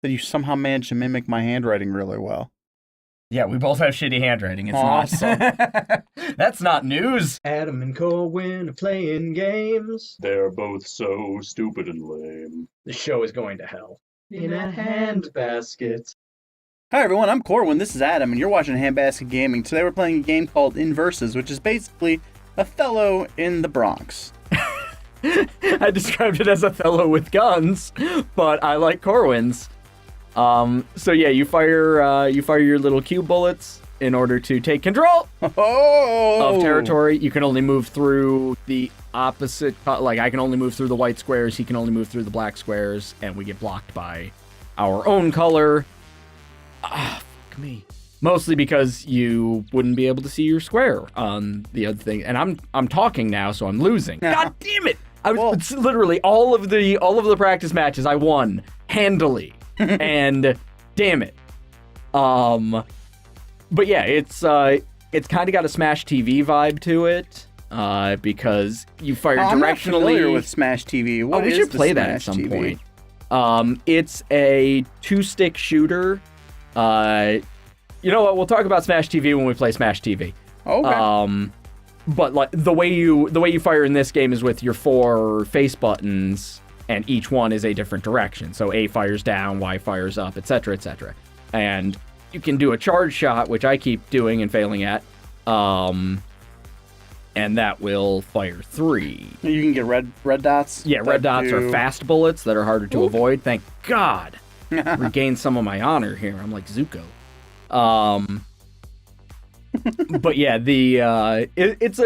that you somehow managed to mimic my handwriting really well. Yeah, we both have shitty handwriting. It's Awesome. not. That's not news. Adam and Corwin are playing games. They're both so stupid and lame. The show is going to hell. In a handbasket. Hi everyone, I'm Corwin, this is Adam, and you're watching HandbasketGaming. Today we're playing a game called Inversus, which is basically Othello in the Bronx. I described it as Othello with guns, but I like Corwin's. So yeah, you fire your little cube bullets in order to take control of territory. You can only move through the opposite, like I can only move through the white squares, he can only move through the black squares, and we get blocked by our own color. Fuck me. Mostly because you wouldn't be able to see your square on the other thing, and I'm talking now, so I'm losing. God damn it! It's literally all of the practice matches I won handily. And damn it. But yeah, it's kind of got a Smash TV vibe to it, because you fire directionally. I'm not familiar with Smash TV. What we is should the play that at Smash some TV? point. It's a 2-stick shooter. You know what? We'll talk about Smash TV when we play Smash TV. Okay. But like the way you fire in this game is with your 4 face buttons, and each one is a different direction. So A fires down, Y fires up, etc., etc. And you can do a charge shot, which I keep doing and failing at, and that will fire 3. You can get red dots? Yeah, red dots are fast bullets that are harder to avoid. Thank God. Regain some of my honor here. I'm like Zuko. But yeah, it's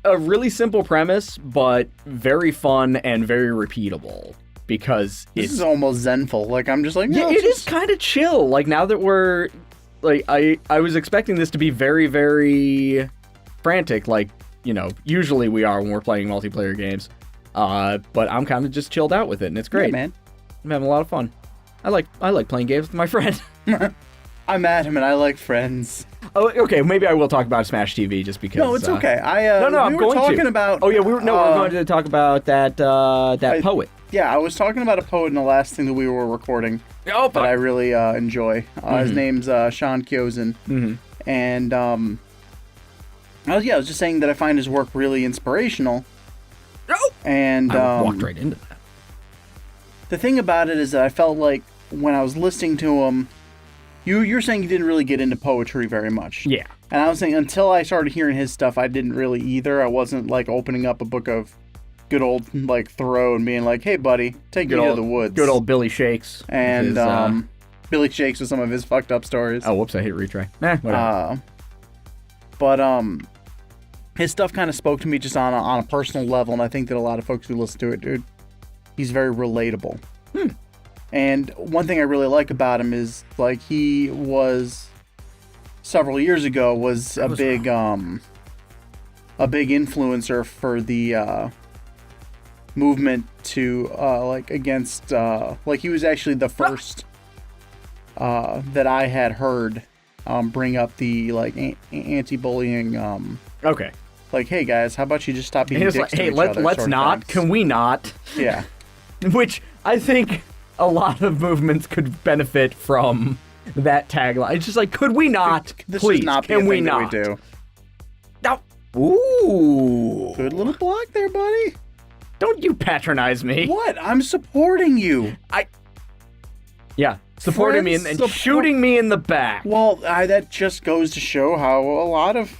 a really simple premise, but very fun and very repeatable, because this is almost zenful. Like, I'm just like, no, yeah, it is kind of chill. Like, now that we're like, I was expecting this to be very, very frantic, like, you know, usually we are when we're playing multiplayer games. But I'm kind of just chilled out with it, and it's great. Yeah, man. I'm having a lot of fun. I like playing games with my friend. I'm Adam, and I like Friends. Oh, okay. Maybe I will talk about Smash TV just because. No, it's okay. I'm going talking to. about. Oh yeah, we're going to talk about that poet. Yeah, I was talking about a poet in the last thing that we were recording. Oh, that I really enjoy. His name's Sean Kyozen. Mm-hmm. And I was just saying that I find his work really inspirational. Oh! And I walked right into that. The thing about it is that I felt like when I was listening to him, you're saying you didn't really get into poetry very much. Yeah. And I was saying until I started hearing his stuff, I didn't really either. I wasn't like opening up a book of good old like Thoreau and being like, "Hey, buddy, take me to the woods." Good old Billy Shakes. And Billy Shakes with some of his fucked up stories. Oh, whoops! I hit retry. Nah, whatever. But his stuff kind of spoke to me just on a personal level, and I think that a lot of folks who listen to it, dude, he's very relatable. And one thing I really like about him is, like, he was several years ago was a big influencer for the movement to like against like he was actually the first that I had heard bring up the like anti-bullying. Okay. Like, hey guys, how about you just stop being dicks like, to hey, each other, let's sort of not. things. Can we not? Yeah. Which I think a lot of movements could benefit from that tagline. It's just like, could we not? This Please, should not be can a we thing not? that we do. No. Ooh. Good little block there, buddy. Don't you patronize me. What? I'm supporting you. Yeah, supporting me and shooting me in the back. Well, that just goes to show how a lot of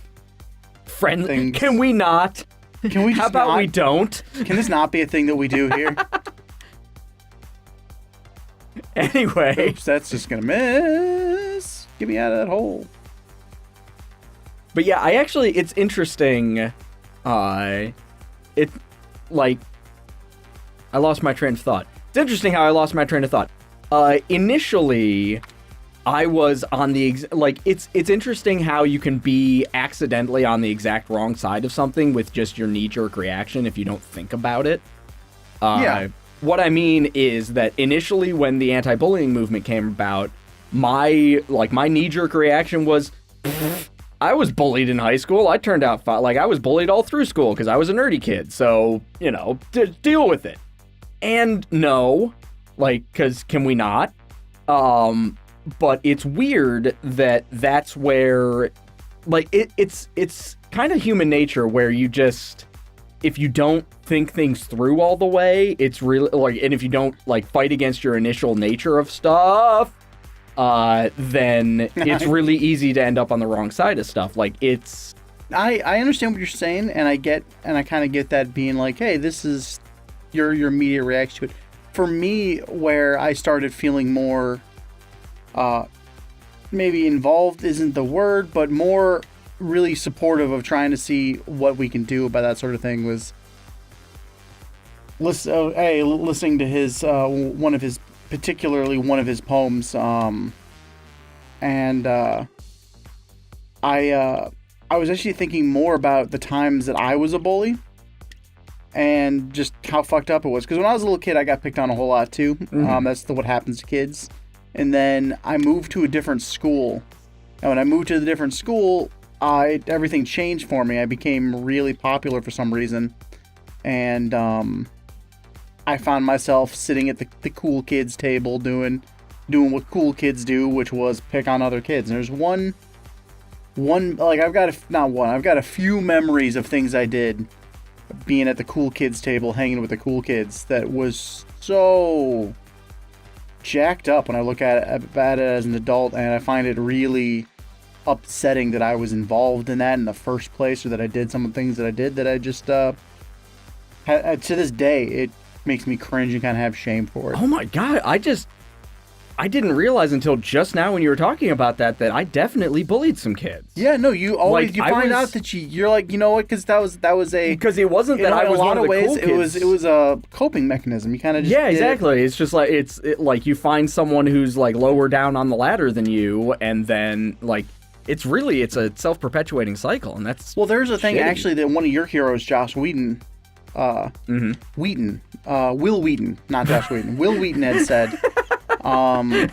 Friend, things. Can we not? Can we just How about not? we don't? Can this not be a thing that we do here? Anyway. Oops, that's just gonna miss. Get me out of that hole. But yeah, it's interesting. I lost my train of thought. It's interesting how I lost my train of thought. Initially, I was on the it's interesting how you can be accidentally on the exact wrong side of something with just your knee-jerk reaction if you don't think about it. Yeah. What I mean is that initially when the anti-bullying movement came about, my knee-jerk reaction was, I was bullied in high school. I turned out fine. Like, I was bullied all through school because I was a nerdy kid. So, you know, deal with it. And no, like, because can we not? But it's weird that that's where, like, it's kind of human nature where you just, if you don't think things through all the way, it's really, like, and if you don't, like, fight against your initial nature of stuff, then it's really easy to end up on the wrong side of stuff. Like, it's... I understand what you're saying, and I kind of get that being like, hey, this is your immediate reaction to it. For me, where I started feeling more, maybe involved isn't the word, but more really supportive of trying to see what we can do about that sort of thing was listening to his particularly one of his poems, and I was actually thinking more about the times that I was a bully and just how fucked up it was. Because when I was a little kid, I got picked on a whole lot too. That's what happens to kids. And then I moved to a different school. And when I moved to the different school, everything changed for me. I became really popular for some reason. And I found myself sitting at the cool kids table doing what cool kids do, which was pick on other kids. And there's I've got a few memories of things I did being at the cool kids table, hanging with the cool kids, that was so jacked up when I look at it as an adult, and I find it really upsetting that I was involved in that in the first place, or that I did some of the things that I did that I just, to this day, it makes me cringe and kind of have shame for it. Oh my God, I didn't realize until just now when you were talking about that I definitely bullied some kids. Yeah, no, you always Like, you find out that you're like, you know what? Because that was a, because it wasn't that I was one of the cool kids. It was a coping mechenism. You kind of just yeah, exactly. It's just like like you find someone who's like lower down on the ladder than you, and then like it's a self-perpetuating cycle, and that's there's a thing shitty. actually that one of your heroes, Josh Whedon, Will Wheaton, not Josh Whedon, Will Wheaton had said.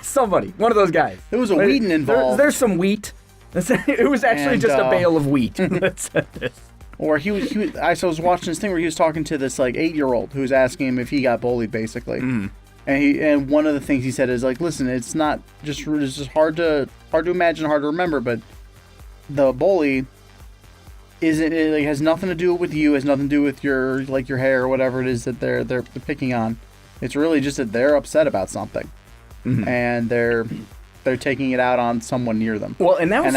Somebody, one of those guys. There was a Wheaton involved. There's some wheat. It was actually just a bale of wheat that said this. Or I was watching this thing where he was talking to this like 8-year-old who was asking him if he got bullied, basically. And one of the things he said is like, listen, it's just hard to imagine, hard to remember, but the bully it has nothing to do with you, has nothing to do with your hair or whatever it is that they're picking on. It's really just that they're upset about something. And they're taking it out on someone near them. Well, and that was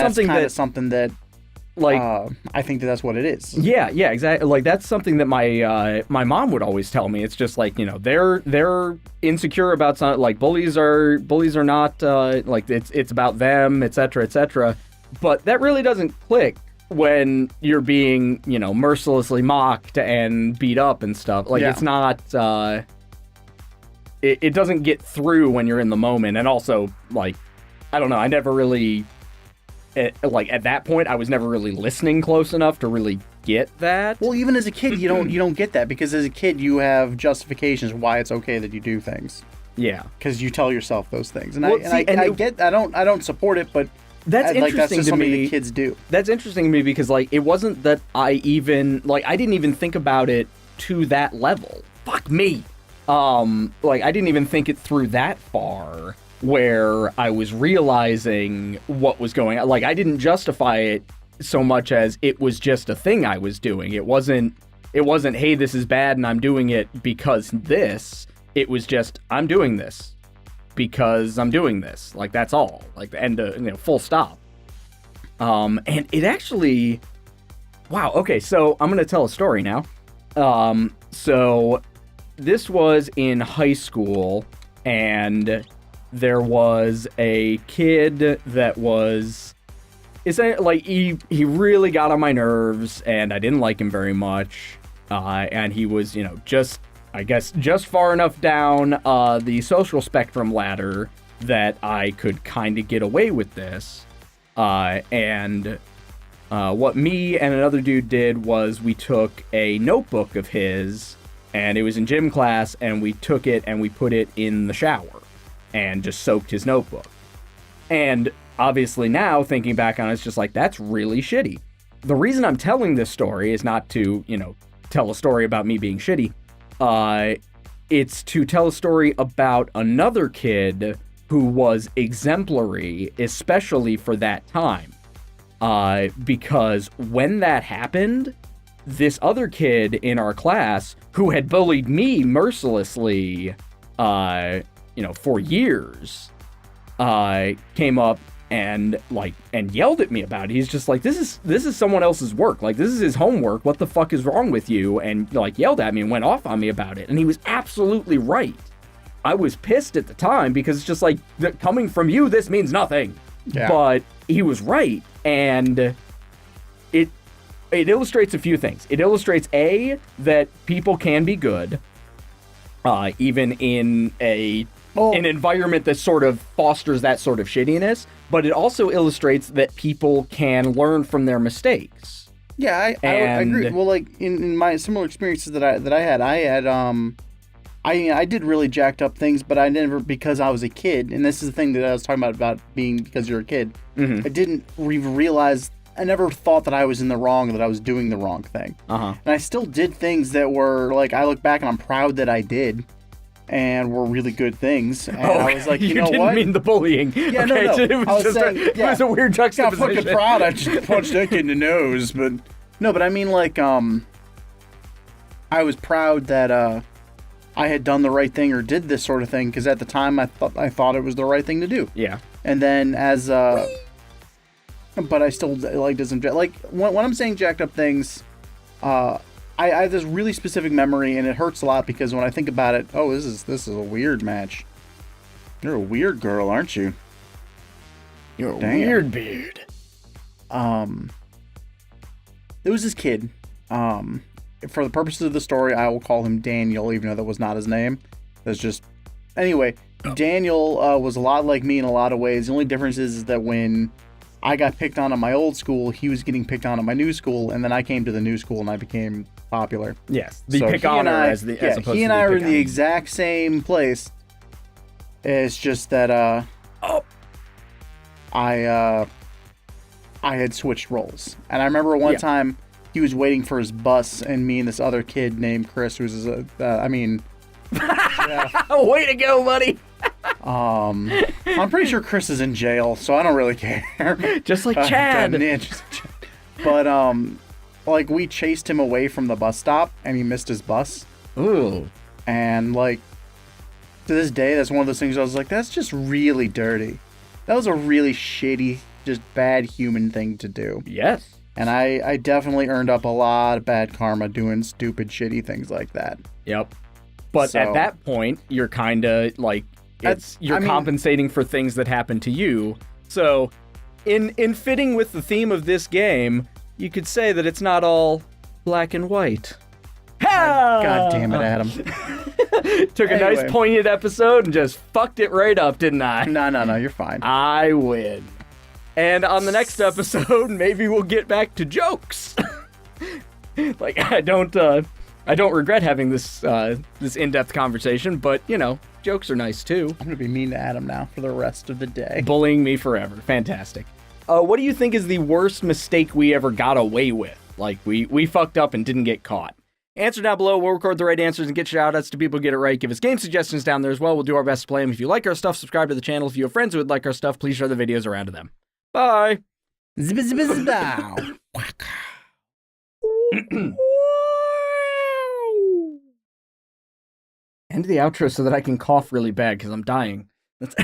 something that like I think that's what it is. Yeah, exactly. Like that's something that my mom would always tell me. It's just like, you know, they're insecure about something. Like bullies are not like it's about them, etc., etc. But that really doesn't click when you're being, you know, mercilessly mocked and beat up and stuff. Like it's not. It doesn't get through when you're in the moment. And also, like, I don't know, I never really, at that point, I was never really listening close enough to really get that. Well, even as a kid, you don't get that, because as a kid, you have justifications why it's okay that you do things. Yeah. Because you tell yourself those things. And Well, I don't support it, but that's interesting that's just to something me. that kids do. That's interesting to me because, like, it wasn't that I didn't even think about it to that level. Fuck me. I didn't even think it through that far where I was realizing what was going on. Like, I didn't justify it so much as it was just a thing I was doing. It wasn't, hey, this is bad and I'm doing it because this. It was just, I'm doing this because I'm doing this. Like, that's all. Like, the end of, full stop. And it actually, wow, okay, so I'm going to tell a story now. So this was in high school, and there was a kid that was, he really got on my nerves, and I didn't like him very much. And he was, just far enough down the social spectrum ladder that I could kind of get away with this. And what me and another dude did was we took a notebook of his, and it was in gym class, and we took it and we put it in the shower and just soaked his notebook. And obviously now, thinking back on it, it's just like, that's really shitty. The reason I'm telling this story is not to, tell a story about me being shitty. It's to tell a story about another kid who was exemplary, especially for that time. Because when that happened, this other kid in our class who had bullied me mercilessly, for years, came up and yelled at me about it. He's just like, this is someone else's work. Like, this is his homework. What the fuck is wrong with you? And yelled at me and went off on me about it. And he was absolutely right. I was pissed at the time because it's just like, coming from you, this means nothing. Yeah. But he was right. And it illustrates a few things. It illustrates, A, that people can be good, even in an environment that sort of fosters that sort of shittiness, but it also illustrates that people can learn from their mistakes. Yeah, I agree. Well, like in my similar experiences that I had, I did really jacked up things, but I never, because I was a kid, and this is the thing that I was talking about being because you're a kid. Mm-hmm. I didn't realize, I never thought that I was in the wrong, that I was doing the wrong thing. Uh-huh. And I still did things that were, like, I look back and I'm proud that I did, and were really good things. And I was like, you know didn't what? mean the bullying. Yeah, okay, no. It was just it was a weird I'm juxtaposition. fucking proud I just punched that kid in the nose, but... No, but I mean, like, I was proud that, I had done the right thing or did this sort of thing, because at the time I thought it was the right thing to do. Yeah. And then as but I still like doesn't like when I'm saying jacked up things, I have this really specific memory, and it hurts a lot because when I think about it, oh, this is a weird match. You're a weird girl, aren't you? You're a Damn. weird beard. There was this kid. For the purposes of the story, I will call him Daniel, even though that was not his name. That's just... Anyway, Daniel was a lot like me in a lot of ways. The only difference is that when I got picked on at my old school, he was getting picked on at my new school, and then I came to the new school and I became popular. Yes, So pick honor as opposed to he and I were in the pick on. exact same place. It's just that I had switched roles, and I remember one time he was waiting for his bus, and me and this other kid named Chris, who's Way to go, buddy. I'm pretty sure Chris is in jail, so I don't really care. Just like Chad. But like, we chased him away from the bus stop, and he missed his bus. Ooh. And like, to this day, that's one of those things I was like, that's just really dirty. That was a really shitty, just bad human thing to do. Yes. And I definitely earned up a lot of bad karma doing stupid, shitty things like that. Yep. But So- at that point, you're kind of like, you're compensating for things that happened to you. So, in fitting with the theme of this game, you could say that it's not all black and white. God damn it, Adam. Took a nice poignant episode and just fucked it right up, didn't I? No, you're fine. I win. And on the next episode, maybe we'll get back to jokes. Like, I don't regret having this in-depth conversation, but jokes are nice too. I'm gonna be mean to Adam now for the rest of the day. Bullying me forever. Fantastic. What do you think is the worst mistake we ever got away with? Like, we fucked up and didn't get caught. Answer down below. We'll record the right answers and get shout-outs to people who get it right. Give us game suggestions down there as well. We'll do our best to play them. If you like our stuff, subscribe to the channel. If you have friends who would like our stuff, please share the videos around to them. Bye. End the outro so that I can cough really bad because I'm dying. That's